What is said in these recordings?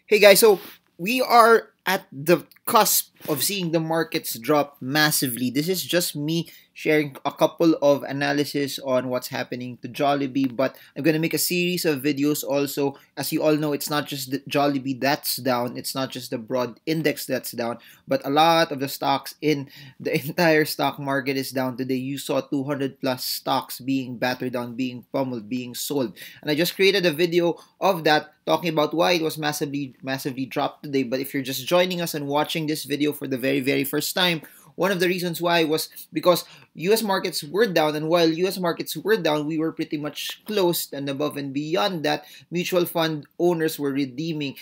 Hey guys, so we are at the cusp of seeing the markets drop massively. This is just me sharing a couple of analysis on what's happening to Jollibee, but I'm going to make a series of videos also. As you all know, it's not just the Jollibee that's down, it's not just the broad index that's down, but a lot of the stocks in the entire stock market is down today. You saw 200 plus stocks being battered down, being pummeled, being sold. And I just created a video of that talking about why it was massively dropped today. But if you're just joining us and watching this video for the very first time, one of the reasons why was because US markets were down, and while US markets were down, we were pretty much closed, and above and beyond that, mutual fund owners were redeeming.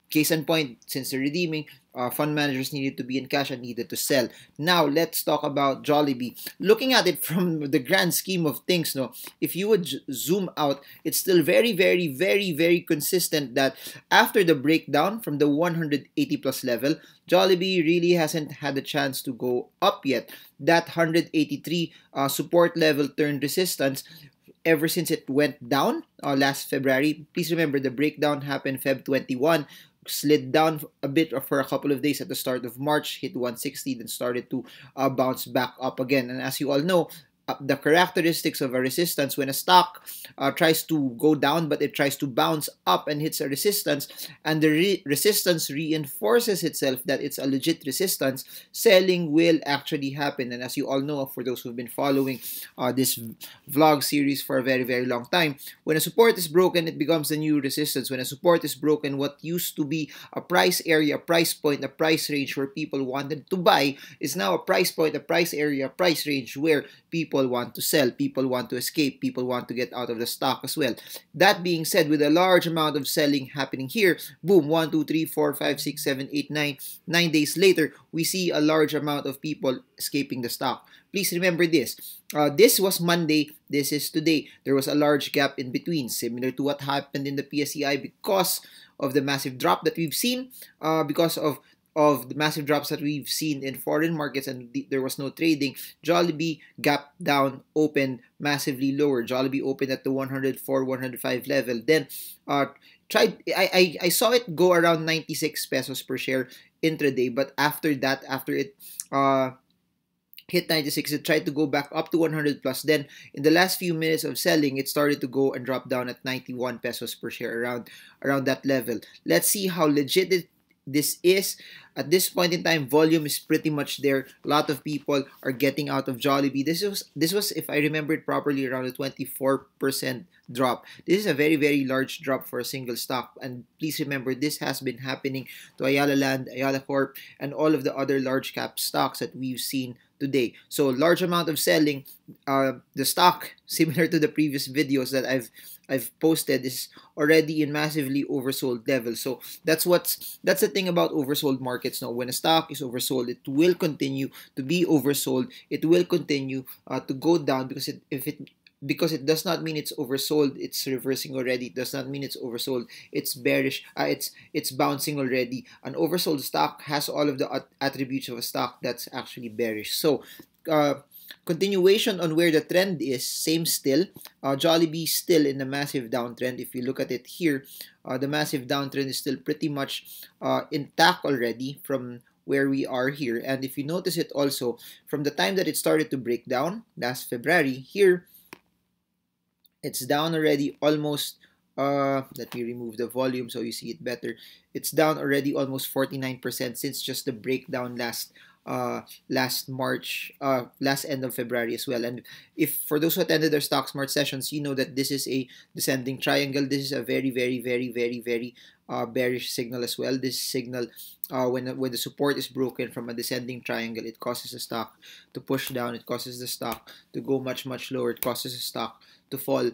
Case in point, since they're redeeming, fund managers needed to be in cash and needed to sell. Now, let's talk about Jollibee. Looking at it from the grand scheme of things, no, if you would zoom out, it's still very consistent that after the breakdown from the 180 plus level, Jollibee really hasn't had a chance to go up yet. That 183 support level turned resistance ever since it went down last February. Please remember the breakdown happened Feb 21, slid down a bit for a couple of days at the start of March, hit 160, then started to bounce back up again. And as you all know, the characteristics of a resistance when a stock tries to go down but it tries to bounce up and hits a resistance, and the resistance reinforces itself that it's a legit resistance, selling will actually happen. And as you all know, for those who've been following this vlog series for a very long time, when a support is broken, it becomes a new resistance. When a support is broken, what used to be a price area, a price point, a price range where people wanted to buy is now a price point, a price area, a price range where people want to sell, people want to escape, people want to get out of the stock as well. That being said, with a large amount of selling happening here, boom, 1, 2, 3, 4, 5, 6, 7, 8, 9, 9 days later, we see a large amount of people escaping the stock. Please remember this. This was Monday, this is today. There was a large gap in between, similar to what happened in the PSEI because of the massive drop that we've seen, because of the massive drops that we've seen in foreign markets, and there was no trading. Jollibee gap down, opened massively lower. Jollibee opened at the 104, 105 level. Then I saw it go around 96 pesos per share intraday, but after that, after it hit 96, it tried to go back up to 100 plus. Then in the last few minutes of selling, it started to go and drop down at 91 pesos per share, around that level. Let's see how legit this is. At this point in time, volume is pretty much there. A lot of people are getting out of Jollibee. This was, if I remember it properly, around a 24% drop. This is a very large drop for a single stock. And please remember, this has been happening to Ayala Land, Ayala Corp, and all of the other large cap stocks that we've seen today. So large amount of selling. The stock, similar to the previous videos that I've posted, is already in massively oversold level. So that's the thing about oversold markets now. When a stock is oversold, it will continue to be oversold. It will continue to go down because it does not mean it's oversold, it's reversing already. It does not mean it's oversold, it's bearish, it's bouncing already. An oversold stock has all of the attributes of a stock that's actually bearish. So continuation on where the trend is, same still. Jollibee still in a massive downtrend. If you look at it here, the massive downtrend is still pretty much intact already from where we are here. And if you notice it also, from the time that it started to break down last February, here it's down already almost, let me remove the volume so you see it better. It's down already almost 49% since just the breakdown last March, last end of February as well. And if for those who attended our Stock Smart sessions, you know that this is a descending triangle. This is a very bearish signal as well. This signal, when the support is broken from a descending triangle, it causes the stock to push down. It causes the stock to go much lower. It causes the stock to fall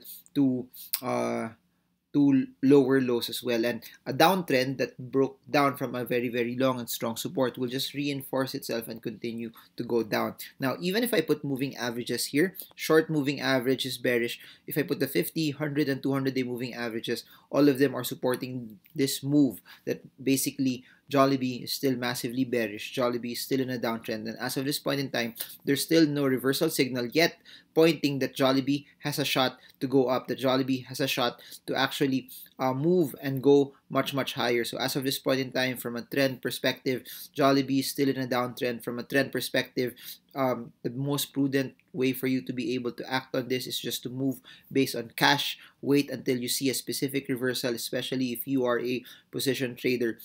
to lower lows as well. And a downtrend that broke down from a very long and strong support will just reinforce itself and continue to go down. Now, even if I put moving averages here, short moving average is bearish. If I put the 50, 100, and 200 day moving averages, all of them are supporting this move that basically Jollibee is still massively bearish. Jollibee is still in a downtrend. And as of this point in time, there's still no reversal signal yet pointing that Jollibee has a shot to go up, that Jollibee has a shot to actually move and go much, much higher. So as of this point in time, from a trend perspective, Jollibee is still in a downtrend. From a trend perspective, the most prudent way for you to be able to act on this is just to move based on cash. Wait until you see a specific reversal, especially if you are a position trader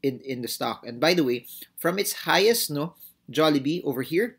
in the stock. And by the way, from its highest, no, Jollibee over here,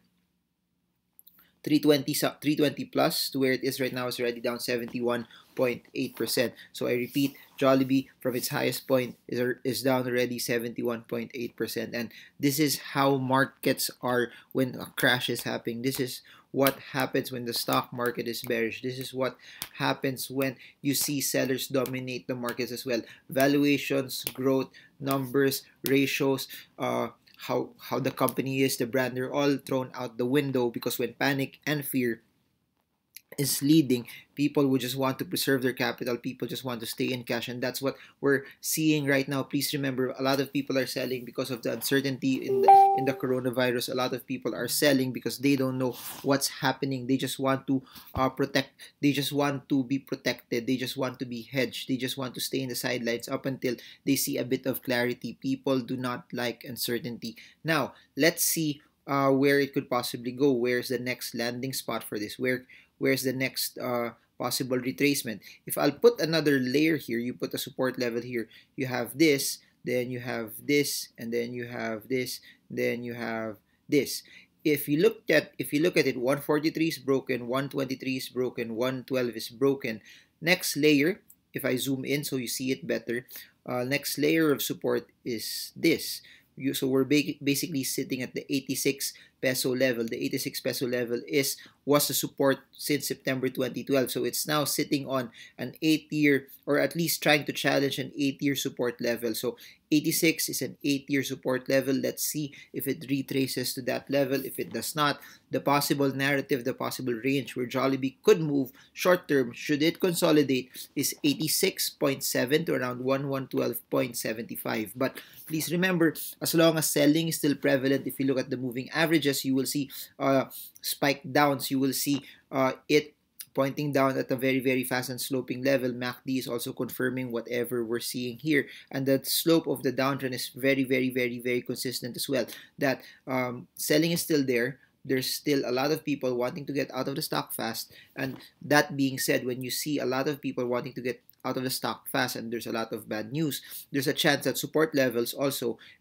320 plus to where it is right now is already down 71.8%. So I repeat, Jollibee from its highest point is down already 71.8%. And this is how markets are when a crash is happening. This is what happens when the stock market is bearish. This is what happens when you see sellers dominate the markets as well. Valuations, growth, numbers, ratios, how the company is, the brand, they're all thrown out the window because when panic and fear is leading, people would just want to preserve their capital. People just want to stay in cash, and that's what we're seeing right now. Please remember, a lot of people are selling because of the uncertainty in the coronavirus. A lot of people are selling because they don't know what's happening. They just want to protect. They just want to be protected. They just want to be hedged. They just want to stay in the sidelines up until they see a bit of clarity. People do not like uncertainty. Now, let's see where it could possibly go. Where's the next landing spot for this? Where's the next possible retracement? If I'll put another layer here, you put a support level here. You have this, then you have this, and then you have this, then you have this. If you look at it, 143 is broken, 123 is broken, 112 is broken. Next layer, if I zoom in so you see it better, next layer of support is this. So we're basically sitting at the 86 peso level. The 86 peso level was the support since September 2012. So it's now sitting on an 8-year, or at least trying to challenge an 8-year support level. So 86 is an 8-year support level. Let's see if it retraces to that level. If it does not, the possible narrative, the possible range where Jollibee could move short term, should it consolidate, is 86.7 to around 1112.75. But please remember, as long as selling is still prevalent, if you look at the moving averages, you will see spike downs. You will see it pointing down at a very, very fast and sloping level. MACD is also confirming whatever we're seeing here. And the slope of the downtrend is very, very, very, very consistent as well. That selling is still there. There's still a lot of people wanting to get out of the stock fast. And that being said, when you see a lot of people wanting to get out of the stock fast and there's a lot of bad news, there's a chance that support levels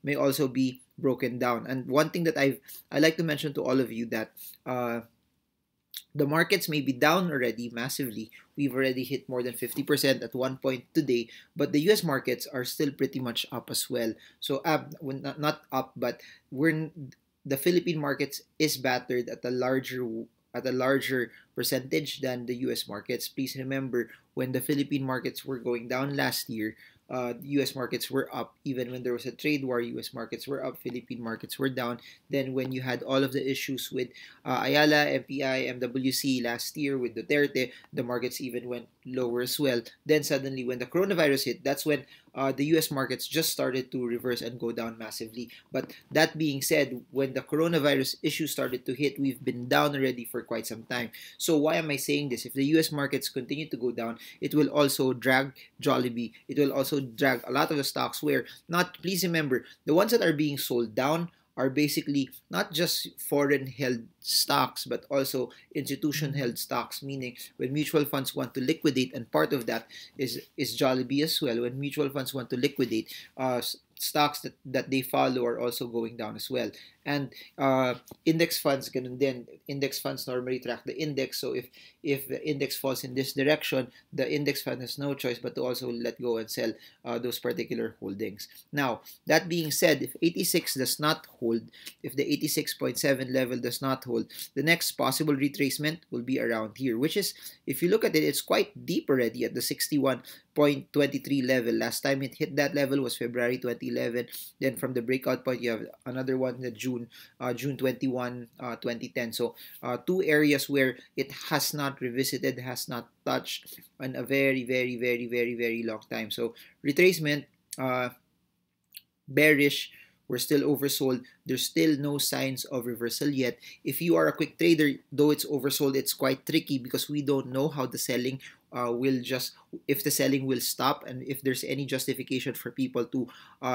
may also be broken down. And one thing that I like to mention to all of you, that the markets may be down already massively. We've already hit more than 50% at one point today, but the US markets are still pretty much up as well. So not up, but the Philippine markets is battered at a larger percentage than the US markets. Please remember, when the Philippine markets were going down last year, US markets were up. Even when there was a trade war, US markets were up, Philippine markets were down. Then when you had all of the issues with Ayala, MPI, MWC last year with Duterte, the markets even went lower as well. Then suddenly when the coronavirus hit, that's when the US markets just started to reverse and go down massively. But that being said, when the coronavirus issue started to hit, we've been down already for quite some time. So why am I saying this? If the US markets continue to go down, it will also drag Jollibee. It will also drag a lot of the stocks where, please remember, the ones that are being sold down are basically not just foreign held stocks but also institution held stocks, meaning when mutual funds want to liquidate, and part of that is Jollibee as well, when mutual funds want to liquidate, stocks that they follow are also going down as well. And index funds, ganun din. Index funds normally track the index. So if the index falls in this direction, the index fund has no choice but to also let go and sell those particular holdings. Now, that being said, if 86 does not hold, if the 86.7 level does not hold, the next possible retracement will be around here, which is, if you look at it, it's quite deep already at the 61.23 level. Last time it hit that level was February 2011. Then from the breakout point, you have another one in June 21, 2010. So two areas where it has not revisited, has not touched in a very, very, very, very, very long time. So retracement, bearish. We're still oversold. There's still no signs of reversal yet. If you are a quick trader, though it's oversold, it's quite tricky because we don't know how the selling will just, if the selling will stop, and if there's any justification for people to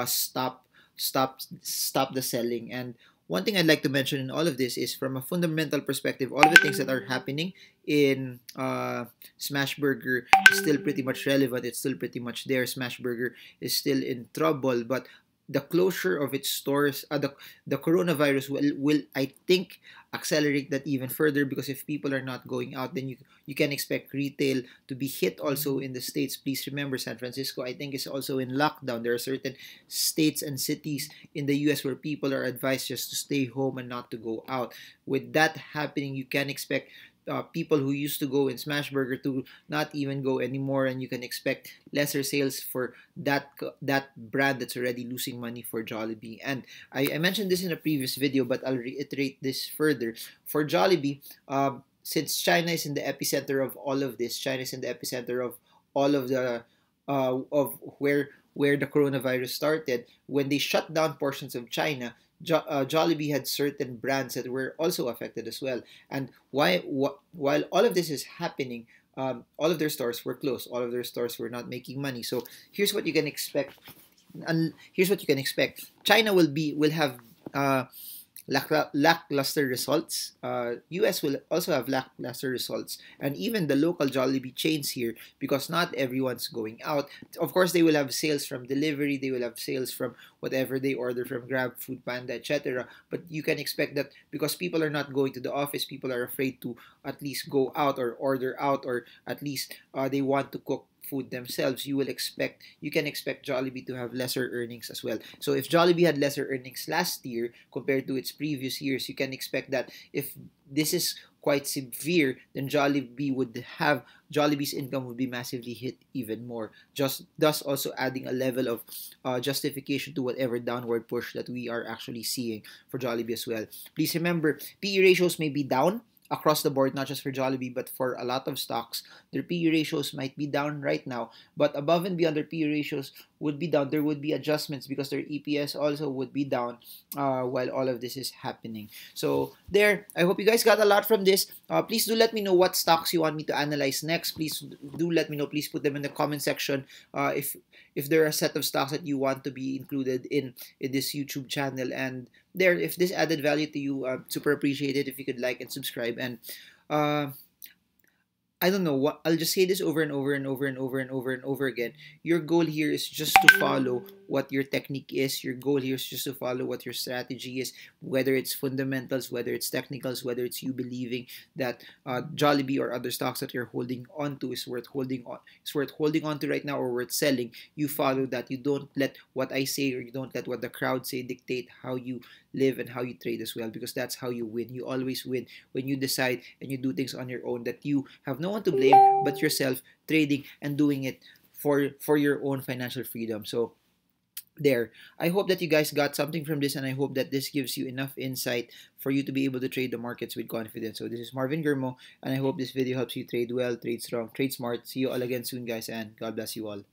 stop the selling. And one thing I'd like to mention in all of this is, from a fundamental perspective, all of the things that are happening in Smashburger is still pretty much relevant. It's still pretty much there. Smashburger is still in trouble, but the closure of its stores, the coronavirus will I think accelerate that even further, because if people are not going out, then you can expect retail to be hit also in the States. Please remember, San Francisco, I think, is also in lockdown. There are certain states and cities in the US where people are advised just to stay home and not to go out. With that happening, you can expect people who used to go in Smashburger to not even go anymore, and you can expect lesser sales for that brand that's already losing money for Jollibee. And I mentioned this in a previous video, but I'll reiterate this further. For Jollibee, since China is in the epicenter of all of this, China is in the epicenter of all of the of where the coronavirus started. When they shut down portions of China, Jollibee had certain brands that were also affected as well. And while all of this is happening, all of their stores were closed. All of their stores were not making money. So here's what you can expect. And here's what you can expect. China will have lackluster results. US will also have lackluster results, and even the local Jollibee chains here, because not everyone's going out. Of course, they will have sales from delivery, they will have sales from whatever they order from Grab, Food Panda, etc. But you can expect that because people are not going to the office, people are afraid to at least go out or order out, or at least they want to cook food themselves. You can expect Jollibee to have lesser earnings as well. So if Jollibee had lesser earnings last year compared to its previous years, you can expect that if this is quite severe, then Jollibee's income would be massively hit even more. Just thus also adding a level of justification to whatever downward push that we are actually seeing for Jollibee as well. Please remember, PE ratios may be down across the board, not just for Jollibee, but for a lot of stocks. Their PE ratios might be down right now, but above and beyond their PE ratios would be down. There would be adjustments because their EPS also would be down while all of this is happening. So there, I hope you guys got a lot from this. Please do let me know what stocks you want me to analyze next. Please do let me know. Please put them in the comment section if there are a set of stocks that you want to be included in this YouTube channel. And there, if this added value to you, super appreciate it if you could like and subscribe. And I don't know what, I'll just say this over and over and over and over and over and over again. Your goal here is just to follow what your technique is. Your goal here is just to follow what your strategy is, whether it's fundamentals, whether it's technicals, whether it's you believing that Jollibee or other stocks that you're holding on to is worth holding on to right now, or worth selling. You follow that. You don't let what I say, or you don't let what the crowd say dictate how you live and how you trade as well, because that's how you win. You always win when you decide and you do things on your own, that you have no one to blame but yourself, trading and doing it for your own financial freedom. So there, I hope that you guys got something from this, and I hope that this gives you enough insight for you to be able to trade the markets with confidence. So this is Marvin Germo, and I hope this video helps you trade well, trade strong, trade smart. See you all again soon, guys, and God bless you all.